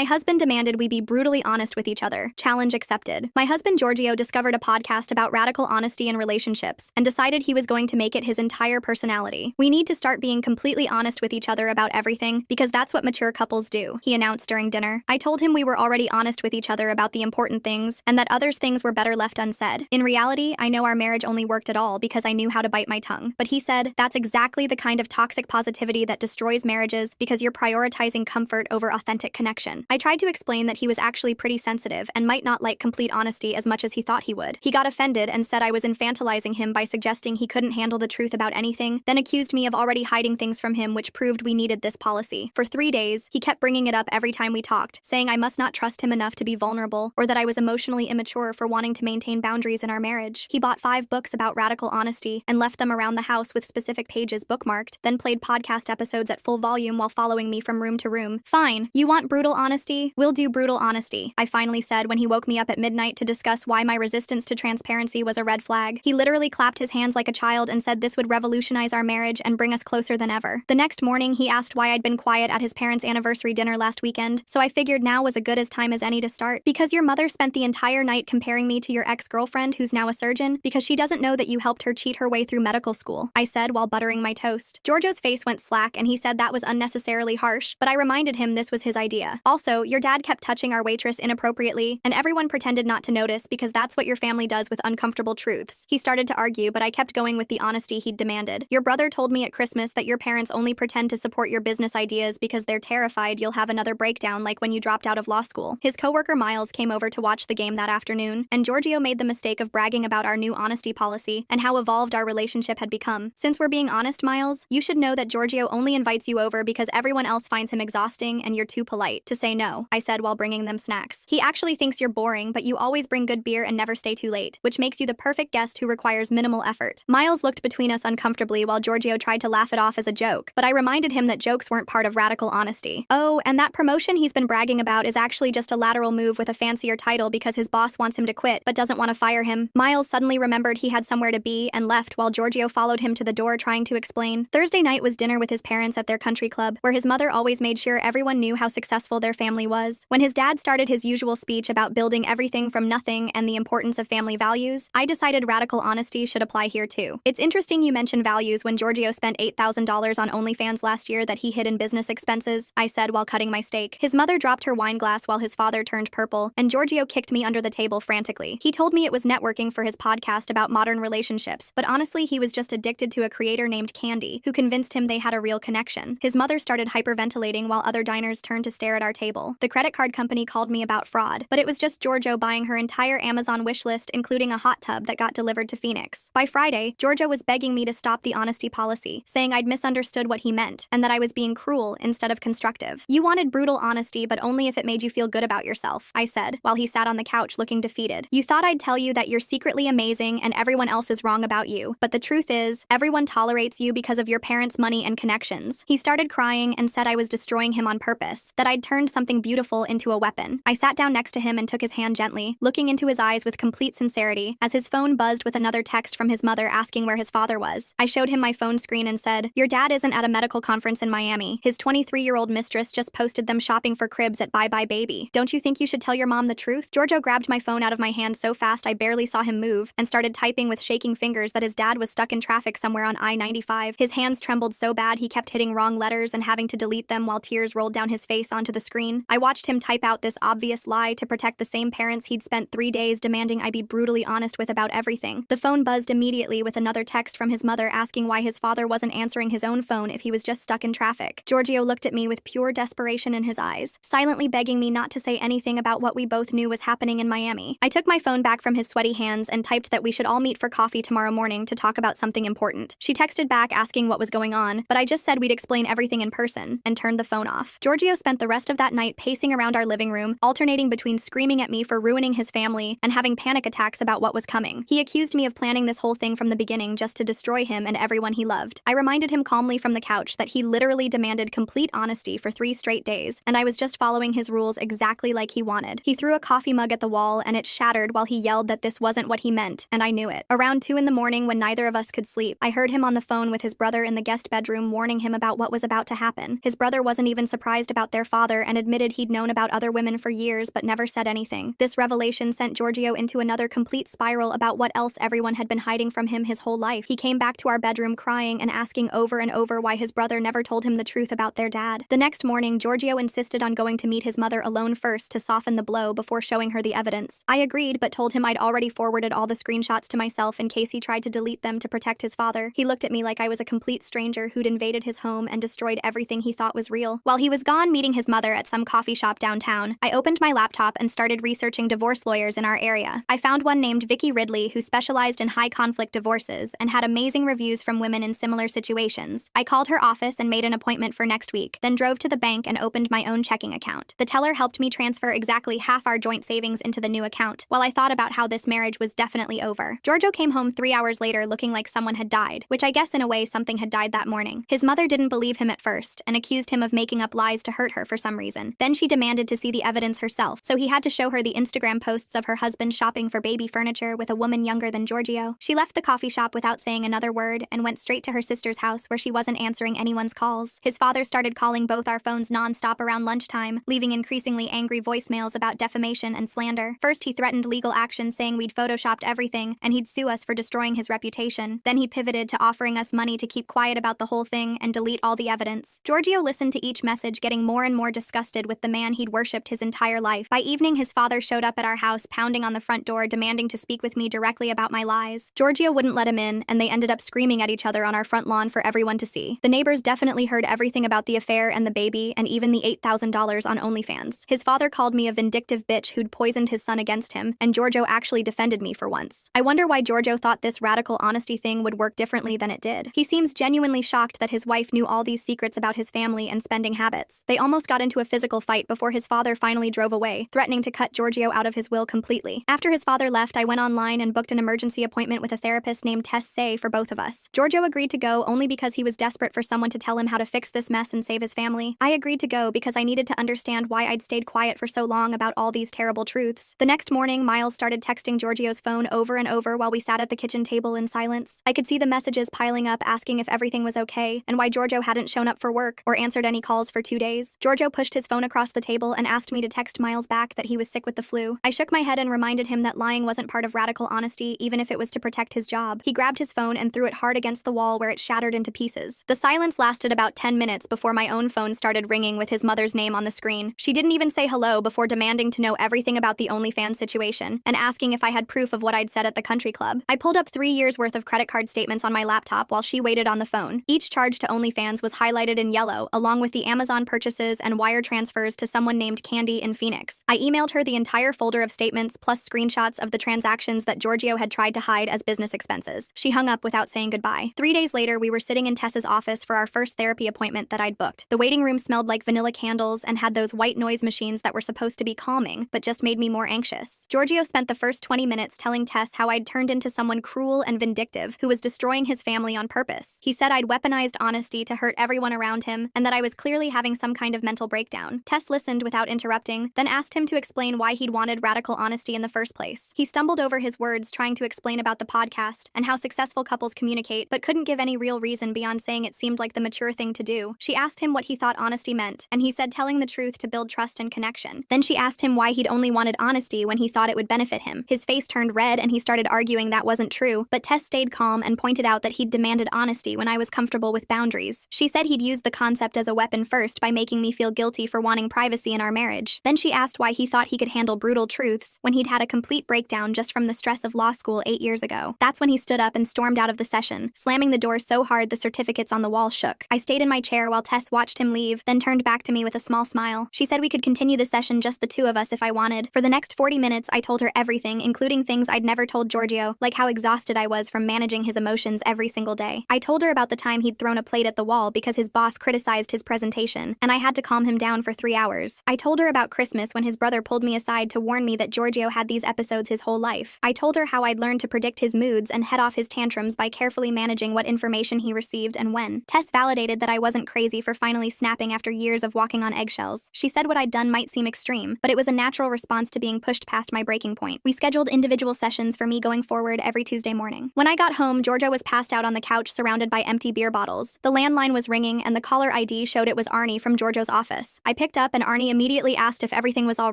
My husband demanded we be brutally honest with each other. Challenge accepted. My husband Giorgio discovered a podcast about radical honesty in relationships and decided he was going to make it his entire personality. We need to start being completely honest with each other about everything because that's what mature couples do, he announced during dinner. I told him we were already honest with each other about the important things and that others things were better left unsaid. In reality, I know our marriage only worked at all because I knew how to bite my tongue. But he said, that's exactly the kind of toxic positivity that destroys marriages because you're prioritizing comfort over authentic connection. I tried to explain that he was actually pretty sensitive and might not like complete honesty as much as he thought he would. He got offended and said I was infantilizing him by suggesting he couldn't handle the truth about anything, then accused me of already hiding things from him, which proved we needed this policy. For 3 days, he kept bringing it up every time we talked, saying I must not trust him enough to be vulnerable or that I was emotionally immature for wanting to maintain boundaries in our marriage. He bought 5 books about radical honesty and left them around the house with specific pages bookmarked, then played podcast episodes at full volume while following me from room to room. Fine, you want brutal honesty? We'll do brutal honesty, I finally said when he woke me up at midnight to discuss why my resistance to transparency was a red flag. He literally clapped his hands like a child and said this would revolutionize our marriage and bring us closer than ever. The next morning, he asked why I'd been quiet at his parents' anniversary dinner last weekend, so I figured now was as good a time as any to start. Because your mother spent the entire night comparing me to your ex-girlfriend who's now a surgeon because she doesn't know that you helped her cheat her way through medical school, I said while buttering my toast. Giorgio's face went slack and he said that was unnecessarily harsh, but I reminded him this was his idea. Also, your dad kept touching our waitress inappropriately, and everyone pretended not to notice because that's what your family does with uncomfortable truths. He started to argue, but I kept going with the honesty he'd demanded. Your brother told me at Christmas that your parents only pretend to support your business ideas because they're terrified you'll have another breakdown like when you dropped out of law school. His coworker Miles came over to watch the game that afternoon, and Giorgio made the mistake of bragging about our new honesty policy and how evolved our relationship had become. Since we're being honest, Miles, you should know that Giorgio only invites you over because everyone else finds him exhausting and you're too polite to say no, I said while bringing them snacks. He actually thinks you're boring, but you always bring good beer and never stay too late, which makes you the perfect guest who requires minimal effort. Miles looked between us uncomfortably while Giorgio tried to laugh it off as a joke, but I reminded him that jokes weren't part of radical honesty. Oh, and that promotion he's been bragging about is actually just a lateral move with a fancier title because his boss wants him to quit but doesn't want to fire him. Miles suddenly remembered he had somewhere to be and left while Giorgio followed him to the door trying to explain. Thursday night was dinner with his parents at their country club, where his mother always made sure everyone knew how successful their family was. When his dad started his usual speech about building everything from nothing and the importance of family values, I decided radical honesty should apply here too. It's interesting you mention values when Giorgio spent $8,000 on OnlyFans last year that he hid in business expenses, I said while cutting my steak. His mother dropped her wine glass while his father turned purple, and Giorgio kicked me under the table frantically. He told me it was networking for his podcast about modern relationships, but honestly he was just addicted to a creator named Candy, who convinced him they had a real connection. His mother started hyperventilating while other diners turned to stare at our table. The credit card company called me about fraud, but it was just Giorgio buying her entire Amazon wish list, including a hot tub that got delivered to Phoenix. By Friday, Giorgio was begging me to stop the honesty policy, saying I'd misunderstood what he meant, and that I was being cruel instead of constructive. You wanted brutal honesty, but only if it made you feel good about yourself, I said, while he sat on the couch looking defeated. You thought I'd tell you that you're secretly amazing and everyone else is wrong about you, but the truth is, everyone tolerates you because of your parents' money and connections. He started crying and said I was destroying him on purpose, that I'd turned something beautiful into a weapon. I sat down next to him and took his hand gently, looking into his eyes with complete sincerity, as his phone buzzed with another text from his mother asking where his father was. I showed him my phone screen and said, your dad isn't at a medical conference in Miami. His 23-year-old mistress just posted them shopping for cribs at Bye Bye Baby. Don't you think you should tell your mom the truth? Giorgio grabbed my phone out of my hand so fast I barely saw him move and started typing with shaking fingers that his dad was stuck in traffic somewhere on I-95. His hands trembled so bad he kept hitting wrong letters and having to delete them while tears rolled down his face onto the screen. I watched him type out this obvious lie to protect the same parents he'd spent 3 days demanding I be brutally honest with about everything. The phone buzzed immediately with another text from his mother asking why his father wasn't answering his own phone if he was just stuck in traffic. Giorgio looked at me with pure desperation in his eyes, silently begging me not to say anything about what we both knew was happening in Miami. I took my phone back from his sweaty hands and typed that we should all meet for coffee tomorrow morning to talk about something important. She texted back asking what was going on, but I just said we'd explain everything in person, and turned the phone off. Giorgio spent the rest of that night pacing around our living room, alternating between screaming at me for ruining his family and having panic attacks about what was coming. He accused me of planning this whole thing from the beginning just to destroy him and everyone he loved. I reminded him calmly from the couch that he literally demanded complete honesty for 3 straight days, and I was just following his rules exactly like he wanted. He threw a coffee mug at the wall and it shattered while he yelled that this wasn't what he meant, and I knew it. Around 2 in the morning, when neither of us could sleep, I heard him on the phone with his brother in the guest bedroom warning him about what was about to happen. His brother wasn't even surprised about their father and admitted admitted he'd known about other women for years but never said anything. This revelation sent Giorgio into another complete spiral about what else everyone had been hiding from him his whole life. He came back to our bedroom crying and asking over and over why his brother never told him the truth about their dad. The next morning, Giorgio insisted on going to meet his mother alone first to soften the blow before showing her the evidence. I agreed, but told him I'd already forwarded all the screenshots to myself in case he tried to delete them to protect his father. He looked at me like I was a complete stranger who'd invaded his home and destroyed everything he thought was real. While he was gone meeting his mother at some coffee shop downtown, I opened my laptop and started researching divorce lawyers in our area. I found one named Vicky Ridley who specialized in high-conflict divorces and had amazing reviews from women in similar situations. I called her office and made an appointment for next week, then drove to the bank and opened my own checking account. The teller helped me transfer exactly half our joint savings into the new account, while I thought about how this marriage was definitely over. Giorgio came home 3 hours later looking like someone had died, which I guess in a way something had died that morning. His mother didn't believe him at first and accused him of making up lies to hurt her for some reason. Then she demanded to see the evidence herself, so he had to show her the Instagram posts of her husband shopping for baby furniture with a woman younger than Giorgio. She left the coffee shop without saying another word and went straight to her sister's house where she wasn't answering anyone's calls. His father started calling both our phones non-stop around lunchtime, leaving increasingly angry voicemails about defamation and slander. First, he threatened legal action saying we'd photoshopped everything and he'd sue us for destroying his reputation. Then he pivoted to offering us money to keep quiet about the whole thing and delete all the evidence. Giorgio listened to each message, getting more and more disgusted with the man he'd worshipped his entire life. By evening, his father showed up at our house, pounding on the front door, demanding to speak with me directly about my lies. Giorgio wouldn't let him in, and they ended up screaming at each other on our front lawn for everyone to see. The neighbors definitely heard everything about the affair and the baby, and even the $8,000 on OnlyFans. His father called me a vindictive bitch who'd poisoned his son against him, and Giorgio actually defended me for once. I wonder why Giorgio thought this radical honesty thing would work differently than it did. He seems genuinely shocked that his wife knew all these secrets about his family and spending habits. They almost got into a physical fight before his father finally drove away, threatening to cut Giorgio out of his will completely. After his father left, I went online and booked an emergency appointment with a therapist named Tess Say for both of us. Giorgio agreed to go only because he was desperate for someone to tell him how to fix this mess and save his family. I agreed to go because I needed to understand why I'd stayed quiet for so long about all these terrible truths. The next morning, Miles started texting Giorgio's phone over and over while we sat at the kitchen table in silence. I could see the messages piling up asking if everything was okay and why Giorgio hadn't shown up for work or answered any calls for 2 days. Giorgio pushed his phone across the table and asked me to text Miles back that he was sick with the flu. I shook my head and reminded him that lying wasn't part of radical honesty, even if it was to protect his job. He grabbed his phone and threw it hard against the wall where it shattered into pieces. The silence lasted about 10 minutes before my own phone started ringing with his mother's name on the screen. She didn't even say hello before demanding to know everything about the OnlyFans situation and asking if I had proof of what I'd said at the country club. I pulled up 3 years worth of credit card statements on my laptop while she waited on the phone. Each charge to OnlyFans was highlighted in yellow, along with the Amazon purchases and wire transfers to someone named Candy in Phoenix. I emailed her the entire folder of statements plus screenshots of the transactions that Giorgio had tried to hide as business expenses. She hung up without saying goodbye. 3 days later, we were sitting in Tess's office for our first therapy appointment that I'd booked. The waiting room smelled like vanilla candles and had those white noise machines that were supposed to be calming, but just made me more anxious. Giorgio spent the first 20 minutes telling Tess how I'd turned into someone cruel and vindictive who was destroying his family on purpose. He said I'd weaponized honesty to hurt everyone around him and that I was clearly having some kind of mental breakdown. Tess listened without interrupting, then asked him to explain why he'd wanted radical honesty in the first place. He stumbled over his words trying to explain about the podcast and how successful couples communicate, but couldn't give any real reason beyond saying it seemed like the mature thing to do. She asked him what he thought honesty meant, and he said telling the truth to build trust and connection. Then she asked him why he'd only wanted honesty when he thought it would benefit him. His face turned red and he started arguing that wasn't true, but Tess stayed calm and pointed out that he'd demanded honesty when I was comfortable with boundaries. She said he'd used the concept as a weapon first by making me feel guilty for wanting privacy in our marriage. Then she asked why he thought he could handle brutal truths when he'd had a complete breakdown just from the stress of law school 8 years ago. That's when he stood up and stormed out of the session, slamming the door so hard the certificates on the wall shook. I stayed in my chair while Tess watched him leave, then turned back to me with a small smile. She said we could continue the session just the two of us if I wanted. For the next 40 minutes, I told her everything, including things I'd never told Giorgio, like how exhausted I was from managing his emotions every single day. I told her about the time he'd thrown a plate at the wall because his boss criticized his presentation, and I had to calm him down for 3 hours. I told her about Christmas when his brother pulled me aside to warn me that Giorgio had these episodes his whole life. I told her how I'd learned to predict his moods and head off his tantrums by carefully managing what information he received and when. Tess validated that I wasn't crazy for finally snapping after years of walking on eggshells. She said what I'd done might seem extreme, but it was a natural response to being pushed past my breaking point. We scheduled individual sessions for me going forward every Tuesday morning. When I got home, Giorgio was passed out on the couch surrounded by empty beer bottles. The landline was ringing and the caller ID showed it was Arnie from Giorgio's office. I I picked up and Arnie immediately asked if everything was all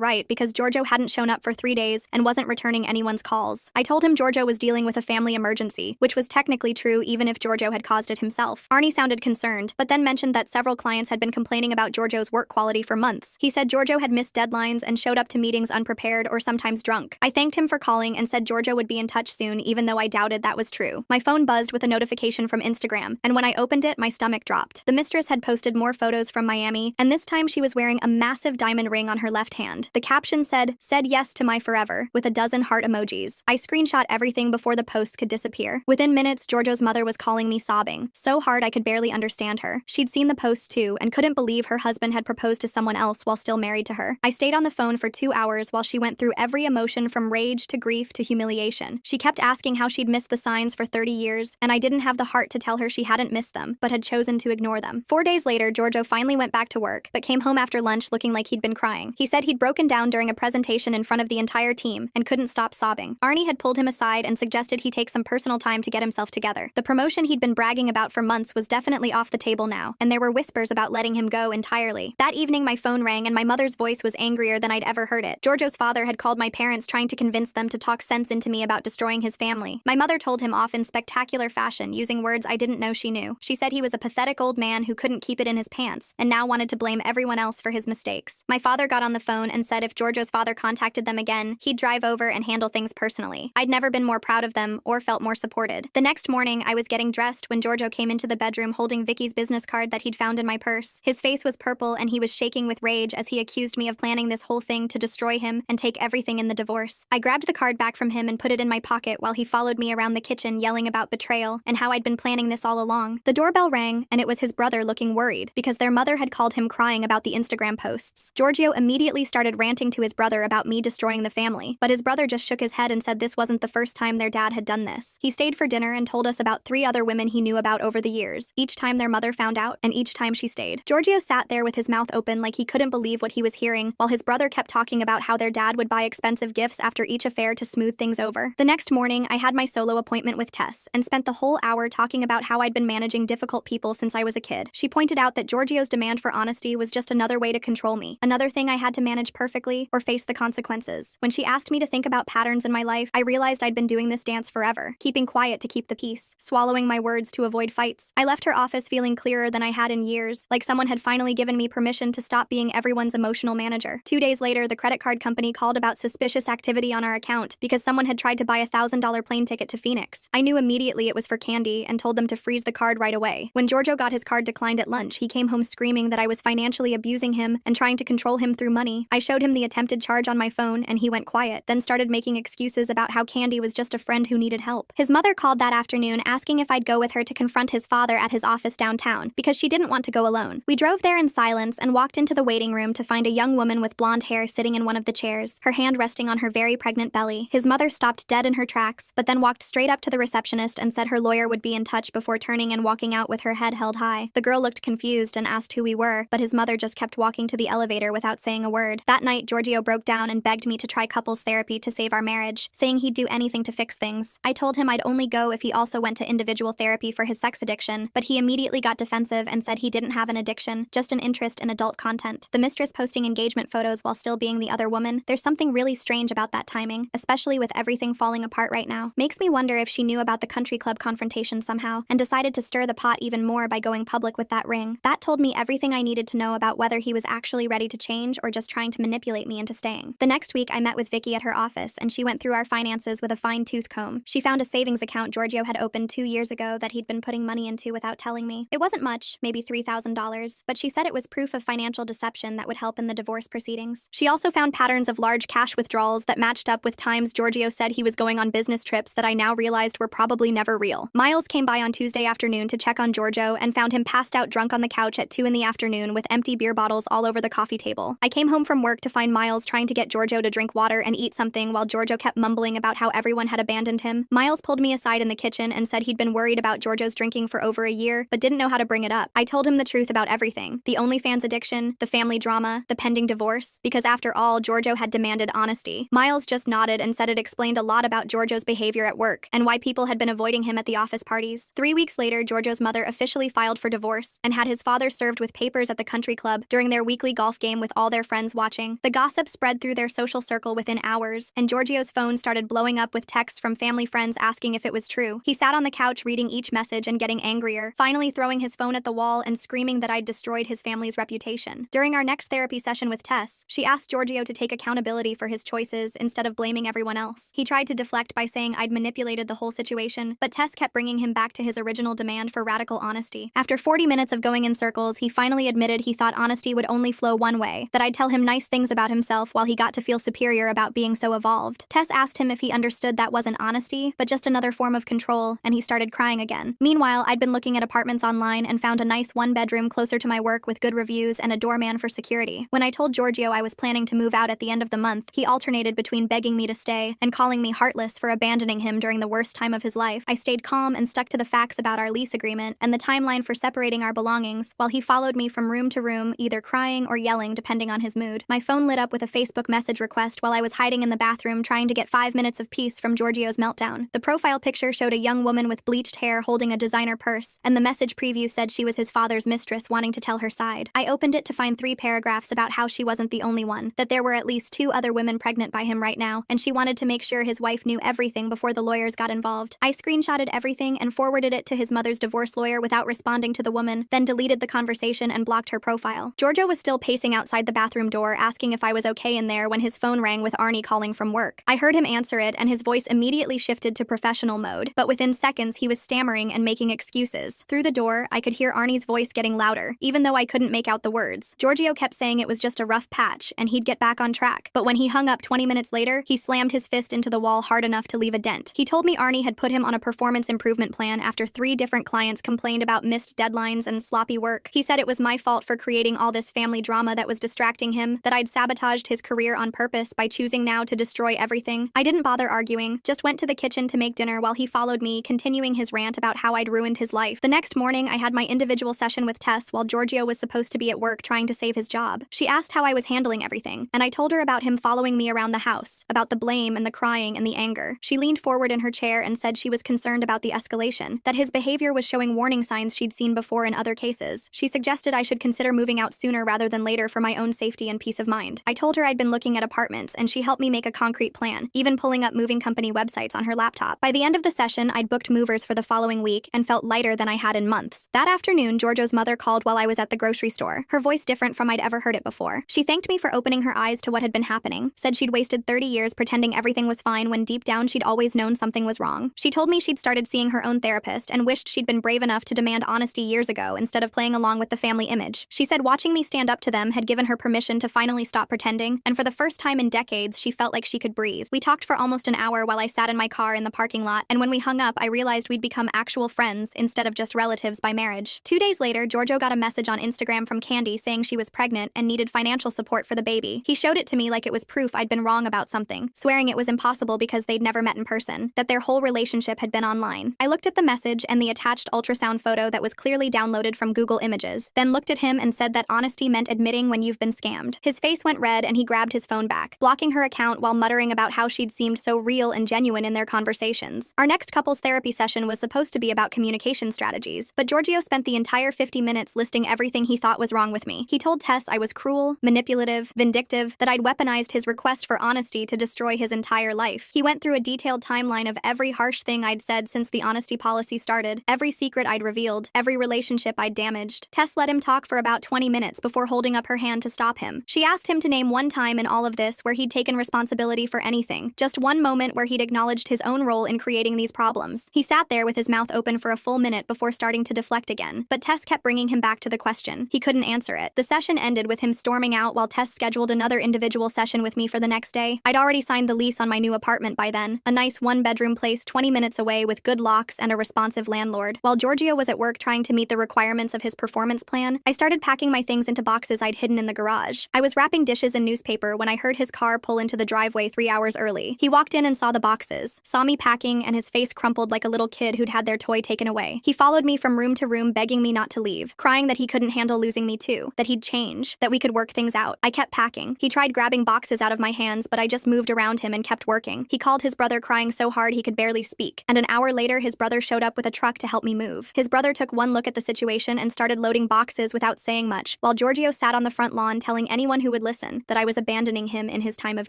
right because Giorgio hadn't shown up for 3 days and wasn't returning anyone's calls. I told him Giorgio was dealing with a family emergency, which was technically true even if Giorgio had caused it himself. Arnie sounded concerned, but then mentioned that several clients had been complaining about Giorgio's work quality for months. He said Giorgio had missed deadlines and showed up to meetings unprepared or sometimes drunk. I thanked him for calling and said Giorgio would be in touch soon, even though I doubted that was true. My phone buzzed with a notification from Instagram, and when I opened it, my stomach dropped. The mistress had posted more photos from Miami, and this time she was wearing a massive diamond ring on her left hand. The caption said yes to my forever, with a dozen heart emojis. I screenshot everything before the post could disappear. Within minutes, Giorgio's mother was calling me sobbing, so hard I could barely understand her. She'd seen the post too, and couldn't believe her husband had proposed to someone else while still married to her. I stayed on the phone for 2 hours while she went through every emotion from rage to grief to humiliation. She kept asking how she'd missed the signs for 30 years, and I didn't have the heart to tell her she hadn't missed them, but had chosen to ignore them. 4 days later, Giorgio finally went back to work, but came home after lunch looking like he'd been crying. He said he'd broken down during a presentation in front of the entire team and couldn't stop sobbing. Arnie had pulled him aside and suggested he take some personal time to get himself together. The promotion he'd been bragging about for months was definitely off the table now, and there were whispers about letting him go entirely. That evening, my phone rang and my mother's voice was angrier than I'd ever heard it. Giorgio's father had called my parents trying to convince them to talk sense into me about destroying his family. My mother told him off in spectacular fashion, using words I didn't know she knew. She said he was a pathetic old man who couldn't keep it in his pants, and now wanted to blame everyone else for his mistakes. My father got on the phone and said if Giorgio's father contacted them again, he'd drive over and handle things personally. I'd never been more proud of them or felt more supported. The next morning, I was getting dressed when Giorgio came into the bedroom holding Vicky's business card that he'd found in my purse. His face was purple and he was shaking with rage as he accused me of planning this whole thing to destroy him and take everything in the divorce. I grabbed the card back from him and put it in my pocket while he followed me around the kitchen yelling about betrayal and how I'd been planning this all along. The doorbell rang and it was his brother looking worried because their mother had called him crying about the Instagram posts. Giorgio immediately started ranting to his brother about me destroying the family, but his brother just shook his head and said this wasn't the first time their dad had done this. He stayed for dinner and told us about 3 other women he knew about over the years, each time their mother found out and each time she stayed. Giorgio sat there with his mouth open like he couldn't believe what he was hearing, while his brother kept talking about how their dad would buy expensive gifts after each affair to smooth things over. The next morning, I had my solo appointment with Tess and spent the whole hour talking about how I'd been managing difficult people since I was a kid. She pointed out that Giorgio's demand for honesty was just another way to control me, another thing I had to manage perfectly or face the consequences. When she asked me to think about patterns in my life, I realized I'd been doing this dance forever, keeping quiet to keep the peace, swallowing my words to avoid fights. I left her office feeling clearer than I had in years, like someone had finally given me permission to stop being everyone's emotional manager. 2 days later, the credit card company called about suspicious activity on our account because someone had tried to buy a $1,000 plane ticket to Phoenix. I knew immediately it was for Candy and told them to freeze the card right away. When Giorgio got his card declined at lunch, he came home screaming that I was financially abusing him and trying to control him through money. I showed him the attempted charge on my phone and he went quiet, then started making excuses about how Candy was just a friend who needed help. His mother called that afternoon asking if I'd go with her to confront his father at his office downtown because she didn't want to go alone. We drove there in silence and walked into the waiting room to find a young woman with blonde hair sitting in one of the chairs, her hand resting on her very pregnant belly. His mother stopped dead in her tracks, but then walked straight up to the receptionist and said her lawyer would be in touch before turning and walking out with her head held high. The girl looked confused and asked who we were, but his mother just kept walking to the elevator without saying a word. That night, Giorgio broke down and begged me to try couples therapy to save our marriage, saying he'd do anything to fix things. I told him I'd only go if he also went to individual therapy for his sex addiction, but he immediately got defensive and said he didn't have an addiction, just an interest in adult content. The mistress posting engagement photos while still being the other woman, there's something really strange about that timing, especially with everything falling apart right now. Makes me wonder if she knew about the country club confrontation somehow and decided to stir the pot even more by going public with that ring. That told me everything I needed to know about whether he was actually ready to change or just trying to manipulate me into staying. The next week, I met with Vicky at her office and she went through our finances with a fine-tooth comb. She found a savings account Giorgio had opened 2 years ago that he'd been putting money into without telling me. It wasn't much, maybe $3,000, but she said it was proof of financial deception that would help in the divorce proceedings. She also found patterns of large cash withdrawals that matched up with times Giorgio said he was going on business trips that I now realized were probably never real. Miles came by on Tuesday afternoon to check on Giorgio and found him passed out drunk on the couch at 2 in the afternoon with empty beer bottles all over the coffee table. I came home from work to find Miles trying to get Giorgio to drink water and eat something while Giorgio kept mumbling about how everyone had abandoned him. Miles pulled me aside in the kitchen and said he'd been worried about Giorgio's drinking for over a year, but didn't know how to bring it up. I told him the truth about everything: the OnlyFans addiction, the family drama, the pending divorce, because after all, Giorgio had demanded honesty. Miles just nodded and said it explained a lot about Giorgio's behavior at work and why people had been avoiding him at the office parties. 3 weeks later, Giorgio's mother officially filed for divorce and had his father served with papers at the country club during their weekly golf game with all their friends watching. The gossip spread through their social circle within hours, and Giorgio's phone started blowing up with texts from family friends asking if it was true. He sat on the couch reading each message and getting angrier, finally throwing his phone at the wall and screaming that I'd destroyed his family's reputation. During our next therapy session with Tess, she asked Giorgio to take accountability for his choices instead of blaming everyone else. He tried to deflect by saying I'd manipulated the whole situation, but Tess kept bringing him back to his original demand for radical honesty. After 40 minutes of going in circles, he finally admitted he thought honesty would only flow one way, that I'd tell him nice things about himself while he got to feel superior about being so evolved. Tess asked him if he understood that wasn't honesty, but just another form of control, and he started crying again. Meanwhile, I'd been looking at apartments online and found a nice one-bedroom closer to my work with good reviews and a doorman for security. When I told Giorgio I was planning to move out at the end of the month, he alternated between begging me to stay and calling me heartless for abandoning him during the worst time of his life. I stayed calm and stuck to the facts about our lease agreement and the timeline for separating our belongings, while he followed me from room to room, either crying or yelling depending on his mood. My phone lit up with a Facebook message request while I was hiding in the bathroom trying to get 5 minutes of peace from Giorgio's meltdown. The profile picture showed a young woman with bleached hair holding a designer purse, and the message preview said she was his father's mistress wanting to tell her side. I opened it to find 3 paragraphs about how she wasn't the only one, that there were at least 2 other women pregnant by him right now, and she wanted to make sure his wife knew everything before the lawyers got involved. I screenshotted everything and forwarded it to his mother's divorce lawyer without responding to the woman, then deleted the conversation and blocked her profile. Giorgio was still pacing outside the bathroom door asking if I was okay in there when his phone rang with Arnie calling from work. I heard him answer it and his voice immediately shifted to professional mode, but within seconds he was stammering and making excuses. Through the door, I could hear Arnie's voice getting louder, even though I couldn't make out the words. Giorgio kept saying it was just a rough patch and he'd get back on track, but when he hung up 20 minutes later, he slammed his fist into the wall hard enough to leave a dent. He told me Arnie had put him on a performance improvement plan after 3 different clients complained about missed deadlines and sloppy work. He said it was my fault for creating all this family drama that was distracting him, that I'd sabotaged his career on purpose by choosing now to destroy everything. I didn't bother arguing, just went to the kitchen to make dinner while he followed me, continuing his rant about how I'd ruined his life. The next morning, I had my individual session with Tess while Giorgio was supposed to be at work trying to save his job. She asked how I was handling everything, and I told her about him following me around the house, about the blame and the crying and the anger. She leaned forward in her chair and said she was concerned about the escalation, that his behavior was showing warning signs she'd seen before in other cases. She suggested I should consider moving out sooner rather than later for my own safety and peace of mind. I told her I'd been looking at apartments, and she helped me make a concrete plan, even pulling up moving company websites on her laptop. By the end of the session, I'd booked movers for the following week and felt lighter than I had in months. That afternoon, Giorgio's mother called while I was at the grocery store, her voice different from I'd ever heard it before. She thanked me for opening her eyes to what had been happening, said she'd wasted 30 years pretending everything was fine when deep down she'd always known something was wrong. She told me she'd started seeing her own therapist and wished she'd been brave enough to demand honesty years ago instead of playing along with the family image. She said watching me stand up to them had given her permission to finally stop pretending, and for the first time in decades, she felt like she could breathe. We talked for almost an hour while I sat in my car in the parking lot, and when we hung up, I realized we'd become actual friends instead of just relatives by marriage. 2 days later, Giorgio got a message on Instagram from Candy saying she was pregnant and needed financial support for the baby. He showed it to me like it was proof I'd been wrong about something, swearing it was impossible because they'd never met in person, that their whole relationship had been online. I looked at the message and the attached ultrasound photo that was clearly downloaded from Google Images, then looked at him and said that honesty meant admitting when you've been scammed. His face went red and he grabbed his phone back, blocking her account while muttering about how she'd seemed so real and genuine in their conversations. Our next couples therapy session was supposed to be about communication strategies, but Giorgio spent the entire 50 minutes listing everything he thought was wrong with me. He told Tess I was cruel, manipulative, vindictive, that I'd weaponized his request for honesty to destroy his entire life. He went through a detailed timeline of every harsh thing I'd said since the honesty policy started, every secret I'd revealed, every relationship I'd damaged. Tess let him talk for about 20 minutes before holding up her hand to stop him. She asked him to name one time in all of this where he'd taken responsibility for anything, just one moment where he'd acknowledged his own role in creating these problems. He sat there with his mouth open for a full minute before starting to deflect again, but Tess kept bringing him back to the question. He couldn't answer it. The session ended with him storming out while Tess scheduled another individual session with me for the next day. I'd already signed the lease on my new apartment by then, a nice one-bedroom place 20 minutes away with good locks and a responsive landlord. While Giorgio was at work trying to meet the requirements of his performance plan, I started packing my things into boxes I'd hidden in the garage. I was wrapping dishes in newspaper when I heard his car pull into the driveway 3 hours early. He walked in and saw the boxes, saw me packing, and his face crumpled like a little kid who'd had their toy taken away. He followed me from room to room begging me not to leave, crying that he couldn't handle losing me too, that he'd change, that we could work things out. I kept packing. He tried grabbing boxes out of my hands, but I just moved around him and kept working. He called his brother crying so hard he could barely speak, and an hour later his brother showed up with a truck to help me move. His brother took one look at the situation and started loading boxes without saying much, while Giorgio sat on the front lawn telling anyone who would listen that I was abandoning him in his time of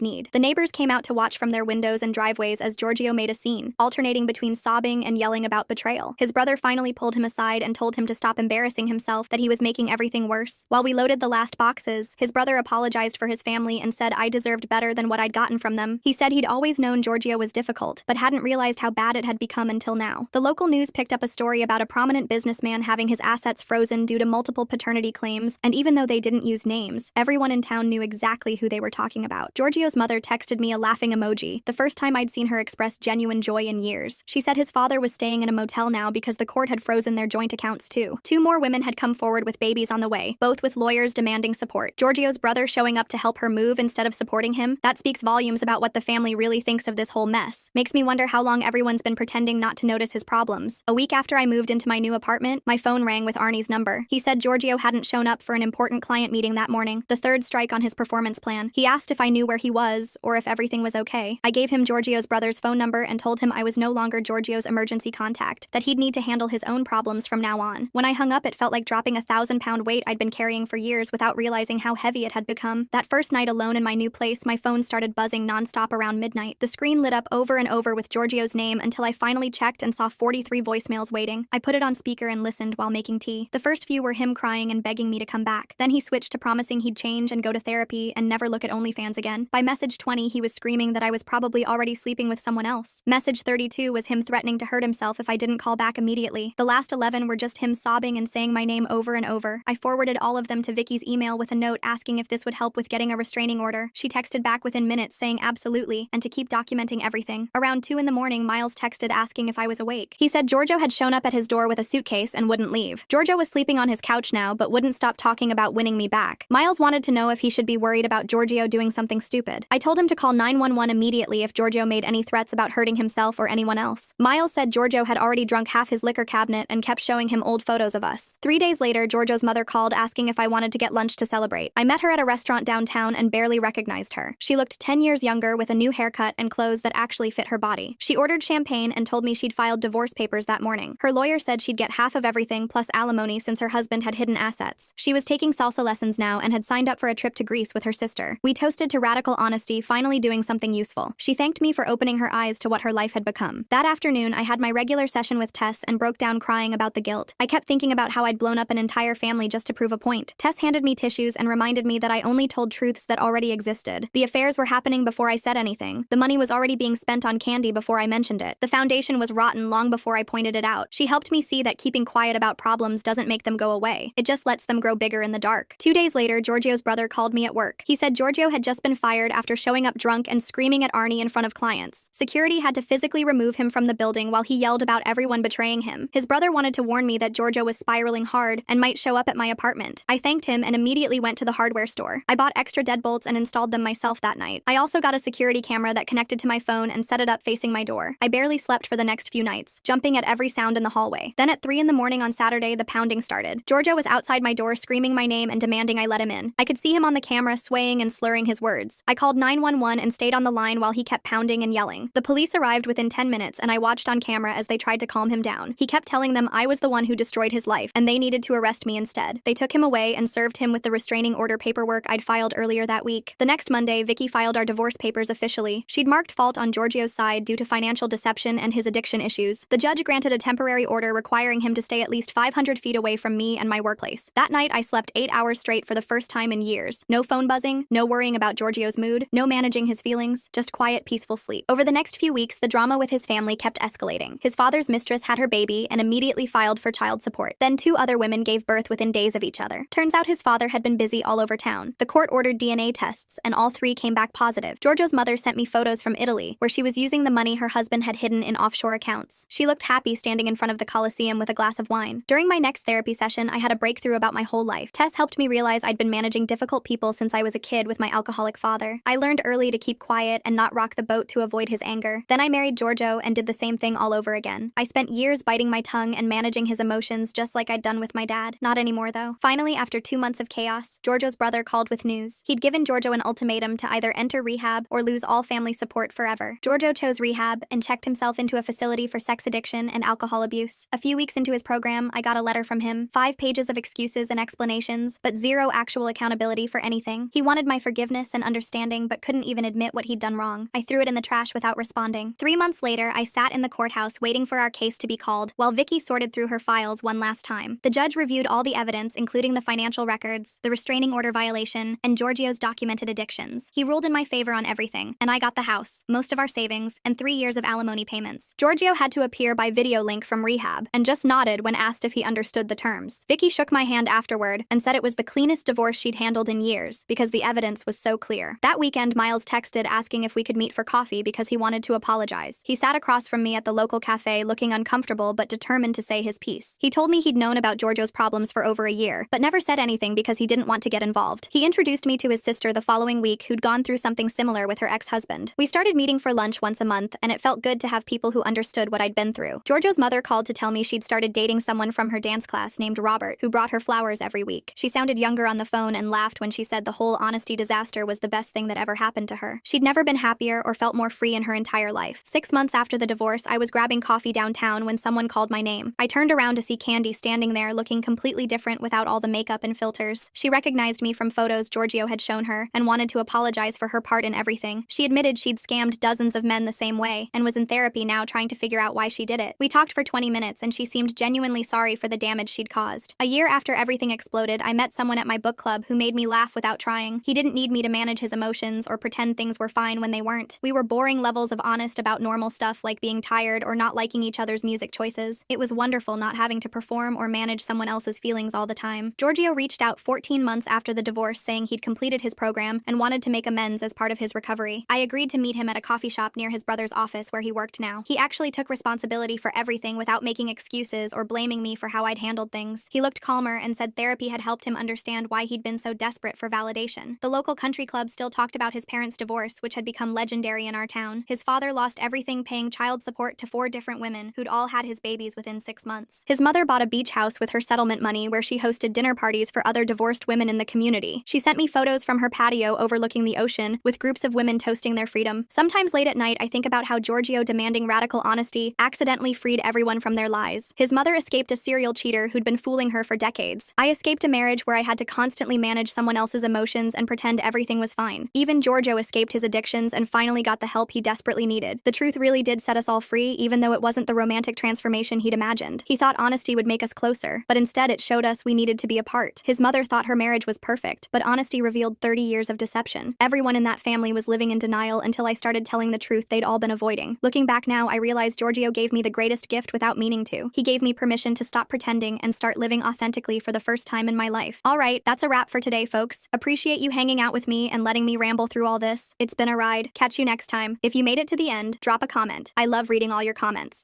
need. The neighbors came out to watch from their windows and driveways as Giorgio made a scene, alternating between sobbing and yelling about betrayal. His brother finally pulled him aside and told him to stop embarrassing himself, that he was making everything worse. While we loaded the last boxes, his brother apologized for his family and said I deserved better than what I'd gotten from them. He said he'd always known Giorgio was difficult, but hadn't realized how bad it had become until now. The local news picked up a story about a prominent businessman having his assets frozen due to multiple paternity claims, and even though they didn't use names, everyone in town knew exactly who they were talking about. Giorgio's mother texted me a laughing emoji, the first time I'd seen her express genuine joy in years. She said his father was staying in a motel now because the court had frozen their joint accounts too. 2 more women had come forward with babies on the way, both with lawyers demanding support. Giorgio's brother showing up to help her move instead of supporting him. That speaks volumes about what the family really thinks of this whole mess. Makes me wonder how long everyone's been pretending not to notice his problems. A week after I moved into my new apartment, my phone rang with Arnie's number. He said Giorgio hadn't shown up for an important client meeting that morning, the 3rd strike on his performance plan. He asked if I knew where he was, or if everything was okay. I gave him Giorgio's brother's phone number and told him I was no longer Giorgio's emergency contact, that he'd need to handle his own problems from now on. When I hung up, it felt like dropping a 1,000-pound weight I'd been carrying for years without realizing how heavy it had become. That first night alone in my new place, my phone started buzzing nonstop around midnight. The screen lit up over and over with Giorgio's name until I finally checked and saw 43 voicemails waiting. I put it on speaker and listened while making tea. The first few were him crying and begging me to come back. Then he switched to promising he'd change and go to therapy and never look at OnlyFans again. By message 20, he was screaming that I was probably already sleeping with someone else. Message 32 was him threatening to hurt himself if I didn't call back immediately. The last 11 were just him sobbing and saying my name over and over. I forwarded all of them to Vicky's email with a note asking if this would help with getting a restraining order. She texted back within minutes saying absolutely, and to keep documenting everything. Around 2 in the morning, Miles texted asking if I was awake. He said Giorgio had shown up at his door with a suitcase and wouldn't leave. Giorgio was sleeping on his couch now, but wouldn't stop talking about winning me back. Miles wanted to know if he should be worried about Giorgio doing something stupid. I told him to call 911 immediately if Giorgio made any threats about hurting himself or anyone else. Miles said Giorgio had already drunk half his liquor cabinet and kept showing him old photos of us. 3 days later, Giorgio's mother called asking if I wanted to get lunch to celebrate. I met her at a restaurant downtown and barely recognized her. She looked 10 years younger with a new haircut and clothes that actually fit her body. She ordered champagne and told me she'd filed divorce papers that morning. Her lawyer said she'd get half of everything plus alimony since her husband had hidden assets. She was taking salsa lessons now and had signed up for a trip to Greece with her sister. We toasted to radical honesty, finally doing something useful. She thanked me for opening her eyes to what her life had become. That afternoon, I had my regular session with Tess and broke down crying about the guilt. I kept thinking about how I'd blown up an entire family just to prove a point. Tess handed me tissues and reminded me that I only told truths that already existed. The affairs were happening before I said anything. The money was already being spent on candy before I mentioned it. The foundation was rotten long before I pointed it out. She helped me see that keeping quiet about problems doesn't make them go away. It just lets them grow bigger in the dark. 2 days later, Giorgio's brother called me at work. He said Giorgio had just been fired after showing up drunk and screaming at Arnie in front of clients. Security had to physically remove him from the building while he yelled about everyone betraying him. His brother wanted to warn me that Giorgio was spiraling hard and might show up at my apartment. I thanked him and immediately went to the hardware store. I bought extra deadbolts and installed them myself that night. I also got a security camera that connected to my phone and set it up facing my door. I barely slept for the next few nights, jumping at every sound in the hallway. Then at 3 in the morning on Saturday, the pounding started. Giorgio was outside my door screaming my name and demanding I let him in. I could see him on the camera swaying and slurring his words. I called 911 and stayed on the line while he kept pounding and yelling. The police arrived within 10 minutes and I watched on camera as they tried to calm him down. He kept telling them I was the one who destroyed his life and they needed to arrest me instead. They took him away and served him with the restraining order paperwork I'd filed earlier that week. The next Monday, Vicky filed our divorce papers officially. She'd marked fault on Giorgio's side due to financial deception and his addiction issues. The judge granted a temporary order requiring him to stay at least 500 feet away from me and my workplace. That night, I slept 8 hours straight for the first time in years. No phone buzzing, no worrying about Giorgio's mood, no managing his feelings, just quiet, peaceful sleep. Over the next few weeks, the drama with his family kept escalating. His father's mistress had her baby and immediately filed for child support. Then 2 other women gave birth within days of each other. Turns out his father had been busy all over town. The court ordered DNA tests, and all 3 came back positive. Giorgio's mother sent me photos from Italy, where she was using the money her husband had hidden in offshore accounts. She looked happy standing in front of the Colosseum with a glass of wine. During my next therapy session, I had a breakthrough about my whole life. Tess helped me realize I'd been managing difficult people since I was a kid with my alcoholic father. I learned early to keep quiet and not rock the boat to avoid his anger. Then I married Giorgio and did the same thing all over again. I spent years biting my tongue and managing his emotions just like I'd done with my dad. Not anymore though. Finally, after 2 months of chaos, Giorgio's brother called with news. He'd given Giorgio an ultimatum to either enter rehab or lose all family support forever. Giorgio chose rehab and checked himself into a facility for sex addiction and alcohol abuse. A few weeks into his program, I got a letter from him, 5 pages of excuses and explanations explanations, but zero actual accountability for anything. He wanted my forgiveness and understanding, but couldn't even admit what he'd done wrong. I threw it in the trash without responding. 3 months later, I sat in the courthouse waiting for our case to be called, while Vicky sorted through her files one last time. The judge reviewed all the evidence, including the financial records, the restraining order violation, and Giorgio's documented addictions. He ruled in my favor on everything, and I got the house, most of our savings, and 3 years of alimony payments. Giorgio had to appear by video link from rehab, and just nodded when asked if he understood the terms. Vicky shook my hand afterward and said it was the cleanest divorce she'd handled in years because the evidence was so clear. That weekend, Miles texted asking if we could meet for coffee because he wanted to apologize. He sat across from me at the local cafe looking uncomfortable but determined to say his piece. He told me he'd known about Giorgio's problems for over a year, but never said anything because he didn't want to get involved. He introduced me to his sister the following week who'd gone through something similar with her ex-husband. We started meeting for lunch once a month, and it felt good to have people who understood what I'd been through. Giorgio's mother called to tell me she'd started dating someone from her dance class named Robert, who brought her flowers every week. She sounded younger on the phone and laughed when she said the whole honesty disaster was the best thing that ever happened to her. She'd never been happier or felt more free in her entire life. 6 months after the divorce, I was grabbing coffee downtown when someone called my name. I turned around to see Candy standing there looking completely different without all the makeup and filters. She recognized me from photos Giorgio had shown her and wanted to apologize for her part in everything. She admitted she'd scammed dozens of men the same way and was in therapy now trying to figure out why she did it. We talked for 20 minutes and she seemed genuinely sorry for the damage she'd caused. A year after everything exploded, I met someone at my book club who made me laugh without trying. He didn't need me to manage his emotions or pretend things were fine when they weren't. We were boring levels of honest about normal stuff like being tired or not liking each other's music choices. It was wonderful not having to perform or manage someone else's feelings all the time. Giorgio reached out 14 months after the divorce saying he'd completed his program and wanted to make amends as part of his recovery. I agreed to meet him at a coffee shop near his brother's office where he worked now. He actually took responsibility for everything without making excuses or blaming me for how I'd handled things. He looked calmer and said therapy had helped him understand why he'd been so desperate for validation. The local country club still talked about his parents' divorce, which had become legendary in our town. His father lost everything paying child support to 4 different women who'd all had his babies within 6 months. His mother bought a beach house with her settlement money where she hosted dinner parties for other divorced women in the community. She sent me photos from her patio overlooking the ocean with groups of women toasting their freedom. Sometimes late at night, I think about how Giorgio demanding radical honesty accidentally freed everyone from their lies. His mother escaped a serial cheater who'd been fooling her for decades. I escaped a marriage where I had to constantly manage someone else's emotions and pretend everything was fine. Even Giorgio escaped his addictions and finally got the help he desperately needed. The truth really did set us all free, even though it wasn't the romantic transformation he'd imagined. He thought honesty would make us closer, but instead it showed us we needed to be apart. His mother thought her marriage was perfect, but honesty revealed 30 years of deception. Everyone in that family was living in denial until I started telling the truth they'd all been avoiding. Looking back now, I realized Giorgio gave me the greatest gift without meaning to. He gave me permission to stop pretending and start living authentically for the first time in my life. All right, that's a wrap for today, folks. Appreciate you hanging out with me and letting me ramble through all this. It's been a ride. Catch you next time. If you made it to the end, drop a comment. I love reading all your comments.